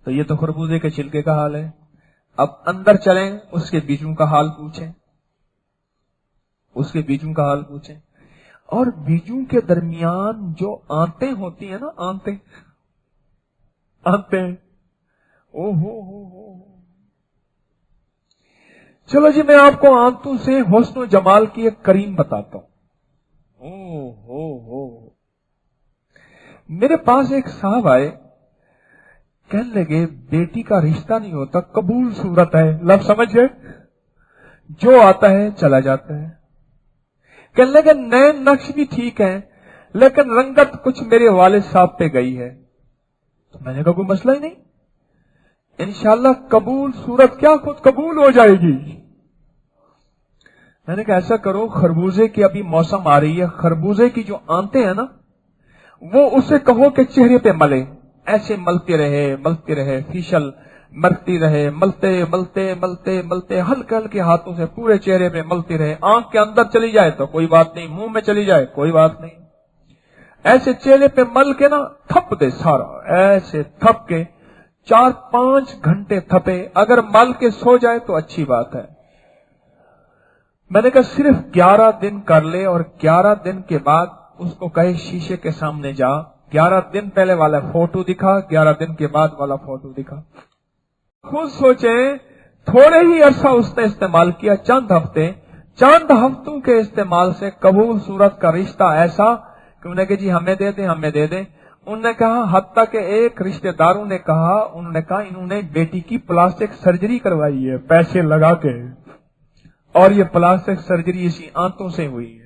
تو یہ تو خربوزے کے چھلکے کا حال ہے. اب اندر چلیں، اس کے بیجوں کا حال پوچھیں، اس کے بیجوں کا حال پوچھیں. اور بیجوں کے درمیان جو آنتیں ہوتی ہیں نا، آنتیں، او ہو. چلو جی، میں آپ کو آنتوں سے حسن و جمال کی ایک کریم بتاتا ہوں. ہو میرے پاس ایک صاحب آئے، کہنے لگے بیٹی کا رشتہ نہیں ہوتا، قبول صورت ہے. لفظ سمجھ گئے؟ جو آتا ہے چلا جاتا ہے. کہنے لگے نئے نقش بھی ٹھیک ہے، لیکن رنگت کچھ میرے والد صاحب پہ گئی ہے. تو میں نے کہا کوئی مسئلہ ہی نہیں، انشاءاللہ قبول صورت کیا خود قبول ہو جائے گی. میں نے کہا ایسا کرو، خربوزے کی ابھی موسم آ رہی ہے، خربوزے کی جو آنتیں ہیں نا، وہ اسے کہو کہ چہرے پہ ملے. ایسے ملتے رہے فیشل مرتی رہے، ملتے ہلکے ہلکے ہاتھوں سے پورے چہرے پہ ملتی رہے. آنکھ کے اندر چلی جائے تو کوئی بات نہیں، منہ میں چلی جائے کوئی بات نہیں. ایسے چہرے پہ مل کے نا تھپ دے سارا، ایسے تھپ کے 4-5 گھنٹے تھپے. اگر مل کے سو جائے تو اچھی بات ہے. میں نے کہا صرف 11 دن کر لے، اور 11 دن کے بعد اس کو کہے شیشے کے سامنے جا، 11 دن پہلے والا فوٹو دکھا، 11 دن کے بعد والا فوٹو دکھا. خود سوچیں، تھوڑے ہی عرصہ اس نے استعمال کیا، چند ہفتوں کے استعمال سے قبول صورت کا رشتہ ایسا کہ انہوں نے کہا جی ہمیں دے دیں. انہوں نے کہا، حتیٰ کہ ایک رشتہ داروں نے کہا انہوں نے بیٹی کی پلاسٹک سرجری کروائی ہے پیسے لگا کے، اور یہ پلاسٹک سرجری اسی آنتوں سے ہوئی ہے.